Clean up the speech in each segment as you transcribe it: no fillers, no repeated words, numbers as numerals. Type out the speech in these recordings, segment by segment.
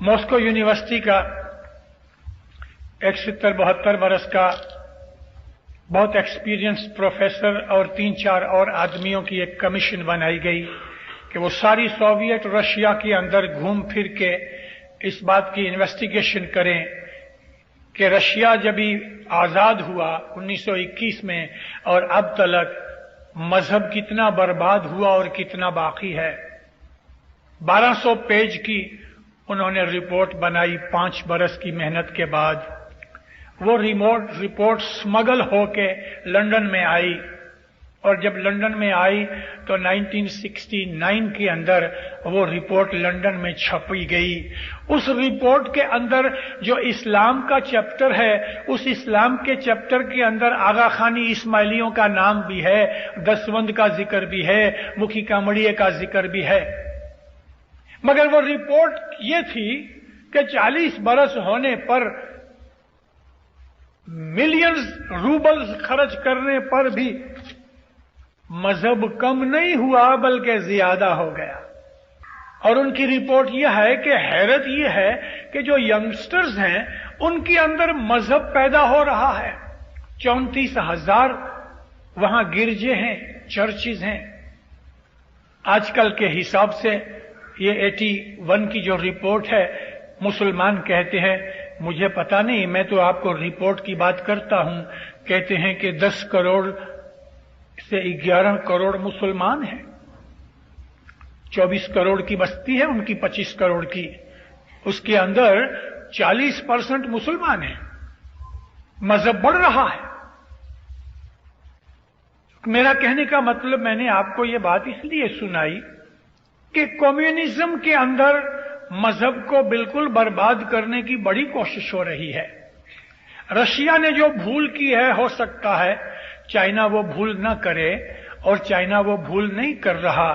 Moscow university का एक 70-72 बरस का बहुत एक्सपीरियंस प्रोफेसर और 3-4 और आदमियों की एक कमीशन बनाई गई कि वो सारी सोवियत रशिया के अंदर घूम फिर के इस बात की इन्वेस्टिगेशन करें कि रशिया जब भी आजाद हुआ 1921 में और अब तक मजहब कितना बर्बाद हुआ और कितना बाकी है। 1200 पेज की उन्होंने रिपोर्ट बनाई 5 बरस की मेहनत के बाद। वो रिपोर्ट स्मगल होके लंदन में आई और जब लंदन में आई तो 1969 के अंदर वो रिपोर्ट लंदन में छपी गई। उस रिपोर्ट के अंदर जो इस्लाम का चैप्टर है, उस इस्लाम के चैप्टर के अंदर आगा खानी इस्माइलियों का नाम भी है, दसवंद का जिक्र भी है, मुखी कामड़िए का जिक्र भी है। मगर वो रिपोर्ट ये थी कि 40 बरस होने पर मिलियंस रूबल्स खर्च करने पर भी मजहब कम नहीं हुआ बल्कि ज्यादा हो गया। और उनकी रिपोर्ट यह है कि हैरत यह है कि जो यंगस्टर्स हैं उनके अंदर मजहब पैदा हो रहा है। 34,000 वहां गिरजे हैं, चर्चेज हैं। आजकल के हिसाब से ये 81 की जो रिपोर्ट है, मुसलमान कहते हैं, मुझे पता नहीं, मैं तो आपको रिपोर्ट की बात करता हूं, कहते हैं कि 10 करोड़ से 11 करोड़ मुसलमान हैं। 24 करोड़ की बस्ती है उनकी, 25 करोड़ की, उसके अंदर 40% मुसलमान हैं। मजहब बढ़ रहा है। मेरा कहने का मतलब, मैंने आपको ये बात इसलिए सुनाई कि कम्युनिज्म के अंदर मजहब को बिल्कुल बर्बाद करने की बड़ी कोशिश हो रही है। रशिया ने जो भूल की है, हो सकता है चाइना वो भूल न करे, और चाइना वो भूल नहीं कर रहा।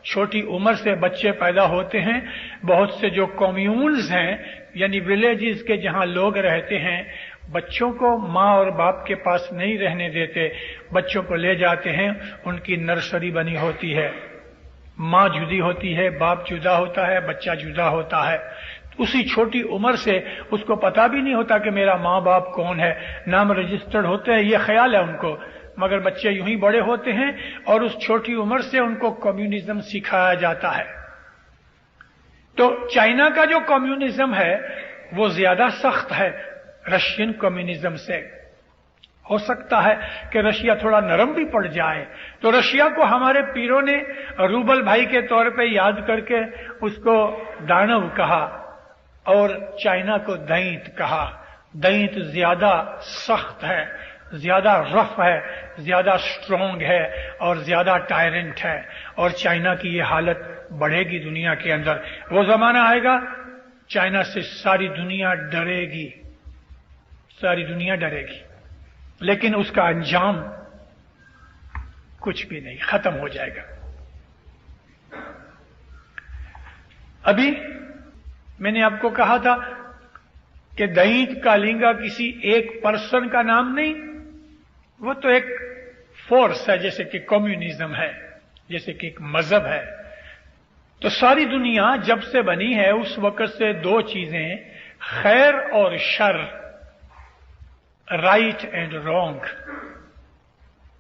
छोटी उम्र से बच्चे पैदा होते हैं। बहुत से जो कम्यून्स हैं, यानी विलेजेस के जहां लोग रहते हैं, बच्चों को मां और बाप के पास नहीं रहने देते, बच्चों को ले जाते हैं, उनकी नर्सरी बनी होती है। मां जुदी होती है, बाप जुदा होता है, बच्चा जुदा होता है। उसी छोटी उम्र से उसको पता भी नहीं होता कि मेरा मां बाप कौन है। नाम रजिस्टर्ड होते हैं, ये ख्याल है उनको, मगर बच्चे यूं ही बड़े होते हैं और उस छोटी उम्र से उनको कम्युनिज्म सिखाया जाता है। तो चाइना का जो कम्युनिज्म है वो ज्यादा सख्त है रशियन कम्युनिज्म से। हो सकता है कि रशिया थोड़ा नरम भी पड़ जाए। तो रशिया को हमारे पीरों ने रूबल भाई के तौर पे याद करके उसको दानव कहा और चाइना को दैंत कहा। दैंत ज्यादा सख्त है, ज्यादा रफ है, ज्यादा स्ट्रांग है और ज्यादा टायरेंट है। और चाइना की ये हालत बढ़ेगी दुनिया के अंदर। वो जमाना आएगा चाइना से सारी दुनिया डरेगी, सारी दुनिया डरेगी, लेकिन उसका अंजाम कुछ भी नहीं, खत्म हो जाएगा। अभी मैंने आपको कहा था कि दैंत कालिंगा किसी एक पर्सन का नाम नहीं, वो तो एक फोर्स है, जैसे कि कम्युनिज्म है, जैसे कि एक मजहब है। तो सारी दुनिया जब से बनी है उस वक्त से 2 चीजें, खैर और sir, right and wrong,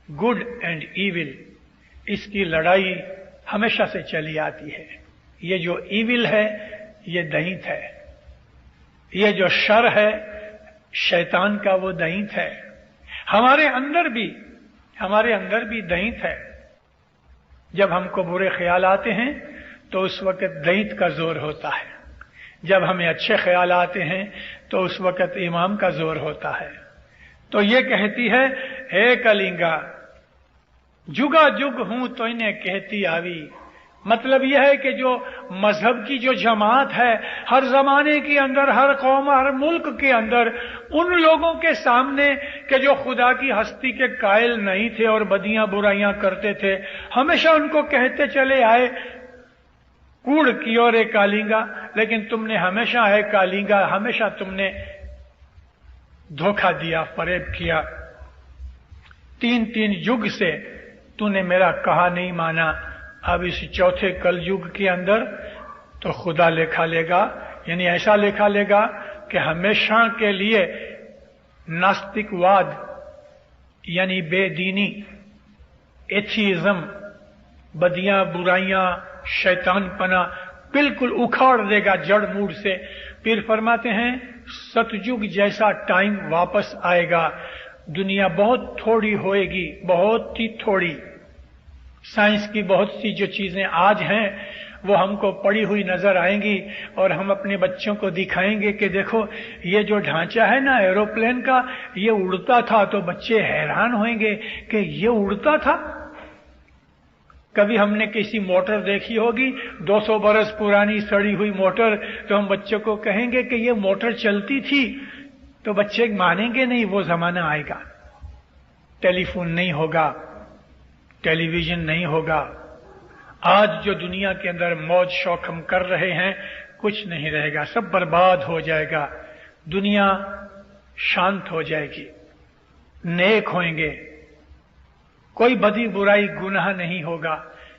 good and evil, इसकी लड़ाई हमेशा से चली आती है। ये जो इविल है ये दैंत है, ये जो शर है शैतान का वो दैंत है। हमारे अंदर भी दैंत है। जब हमको बुरे ख्याल आते हैं तो उस वक्त दैंत का जोर होता है, जब हमें अच्छे ख्याल आते हैं तो उस वक्त इमाम का जोर होता है। तो ये कहती है, हे कलिंगा जुगा जुग हूं तो इन्हें कहती आवी। मतलब यह है कि जो मजहब की जो जमात है हर जमाने के अंदर, हर कौम, हर मुल्क के अंदर, उन लोगों के सामने कि जो खुदा की हस्ती के कायल नहीं थे और बदियां बुराइयां करते थे, हमेशा उनको कहते चले आए कूड़ की और एक कालिंगा। लेकिन तुमने हमेशा है कालिंगा, हमेशा तुमने धोखा दिया, फरेब किया। 3 युग से तूने मेरा कहा नहीं माना। अब इस चौथे कल युग के अंदर तो खुदा लेखा लेगा यानी ऐसा लिखा लेगा कि हमेशा के लिए नास्तिकवाद यानी बेदीनी, एथिज्म, बदियां बुराइयां, शैतानपना बिल्कुल उखाड़ देगा जड़ मूड से। फिर फरमाते हैं सतयुग जैसा टाइम वापस आएगा, दुनिया बहुत थोड़ी होएगी, बहुत ही थोड़ी। साइंस की बहुत सी जो चीजें आज हैं वो हमको पड़ी हुई नजर आएंगी और हम अपने बच्चों को दिखाएंगे कि देखो ये जो ढांचा है ना एरोप्लेन का, ये उड़ता था, तो बच्चे हैरान होंगे कि ये उड़ता था। कभी हमने किसी मोटर देखी होगी 200 बरस पुरानी सड़ी हुई मोटर, तो हम बच्चों को कहेंगे कि ये मोटर चलती थी, तो बच्चे मानेंगे नहीं। वो जमाना आएगा, टेलीफोन नहीं होगा, टेलीविजन नहीं होगा। आज जो दुनिया के अंदर मौज शौक हम कर रहे हैं कुछ नहीं रहेगा, सब बर्बाद हो जाएगा, दुनिया शांत हो जाएगी, नेक होंगे, कोई बदी बुराई गुनाह नहीं होगा,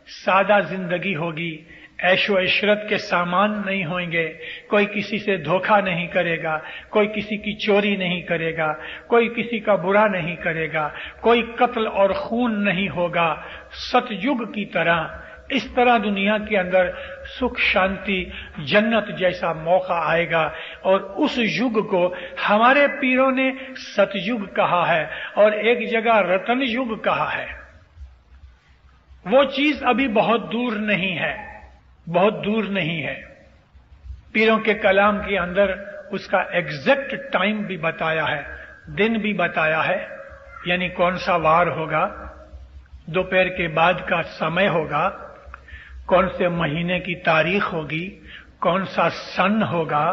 सादा जिंदगी होगी, ऐशो इशरत के सामान नहीं होंगे, कोई किसी से धोखा नहीं करेगा, कोई किसी की चोरी नहीं करेगा, कोई किसी का बुरा नहीं करेगा, कोई कत्ल और खून नहीं होगा। सतयुग की तरह इस तरह दुनिया के अंदर सुख शांति जन्नत जैसा मौका आएगा। और उस युग को हमारे पीरों ने सतयुग कहा है और एक जगह रतन युग कहा है। वो चीज अभी बहुत दूर नहीं है, बहुत दूर नहीं है। पीरों के कलाम के अंदर उसका एग्जैक्ट टाइम भी बताया है, दिन भी बताया है, यानी कौन सा वार होगा, दोपहर के बाद का समय होगा, कौन से महीने की तारीख होगी, कौन सा सन होगा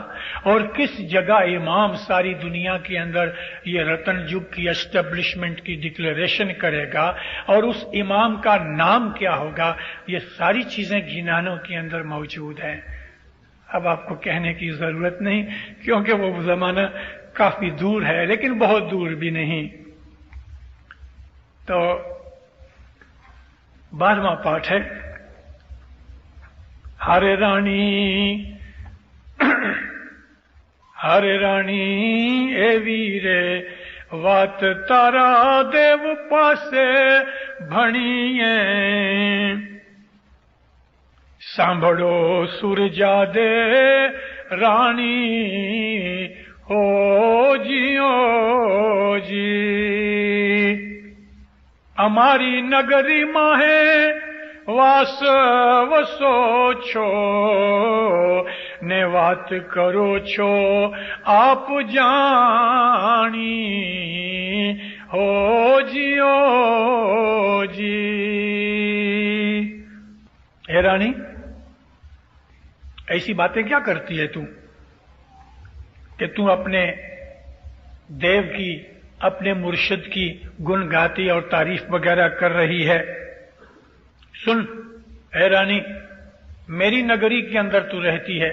और किस जगह इमाम सारी दुनिया के अंदर ये रतन युग की एस्टेब्लिशमेंट की डिक्लेरेशन करेगा और उस इमाम का नाम क्या होगा। ये सारी चीजें गिनानों के अंदर मौजूद हैं। अब आपको कहने की जरूरत नहीं क्योंकि वो जमाना काफी दूर है, लेकिन बहुत दूर भी नहीं। तो 12वां पाठ है, हरे रानी हरे रानी ए वीरे वात तारा देव पासे भणिए, सांभड़ो सुरजा दे रानी हो जियो जी। हमारी नगरी माहे वास वसो छो ने वात करो छो आप जानी हो जियो जी। हे रानी ऐसी बातें क्या करती है तू कि तू अपने देव की, अपने मुर्शिद की गुण गाती और तारीफ वगैरह कर रही है। सुन ए रानी, मेरी नगरी के अंदर तू रहती है,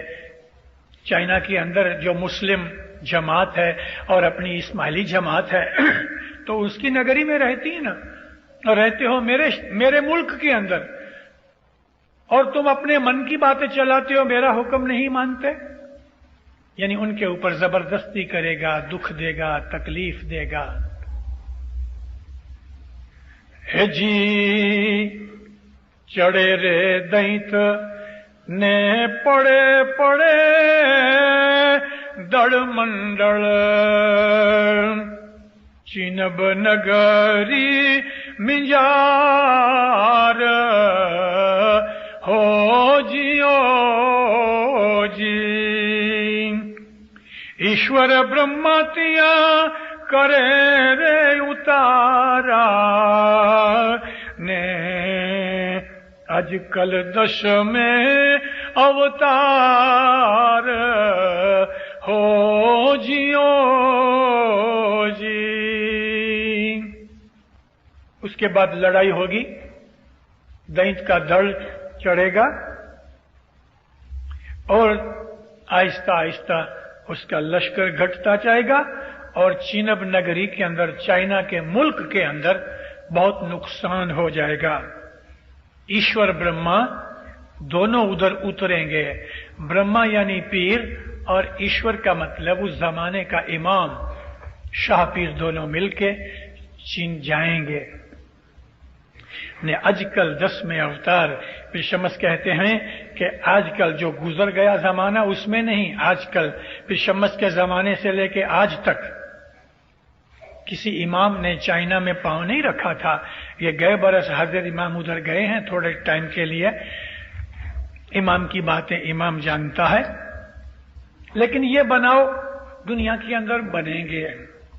चाइना के अंदर जो मुस्लिम जमात है और अपनी इस्माइली जमात है तो उसकी नगरी में रहती है ना, और रहते हो मेरे मुल्क के अंदर, और तुम अपने मन की बातें चलाते हो, मेरा हुक्म नहीं मानते। यानी उनके ऊपर जबरदस्ती करेगा, दुख देगा, तकलीफ देगा। हे जी चढ़े रे दैत ने पड़े पड़े दड़ मंडल, चिनब नगरी मिंजार हो जियो जी। ईश्वर ब्रह्मतिया करे रे उतारा ने आजकल दश में अवतार हो जियो जी। उसके बाद लड़ाई होगी, दैत का दल चढ़ेगा और आहिस्ता आहिस्ता उसका लश्कर घटता जाएगा और चिनब नगरी के अंदर, चाइना के मुल्क के अंदर बहुत नुकसान हो जाएगा। ईश्वर ब्रह्मा दोनों उधर उतरेंगे। ब्रह्मा यानी पीर اور ایشور کا مطلب اس زمانے کا امام شاہ پیر دونوں مل کے چین جائیں گے. آج کل 10 اوتار پھر شمس کہتے ہیں کہ آج کل جو گزر گیا زمانہ اس میں نہیں، آج کل پھر شمس کے زمانے سے لے کے آج تک کسی امام نے چائنا میں پاؤں نہیں رکھا تھا. یہ گئے برس حضرت امام ادھر گئے ہیں تھوڑے ٹائم کے لیے. امام کی باتیں امام جانتا ہے، لیکن یہ بناؤ دنیا کے اندر بنیں گے.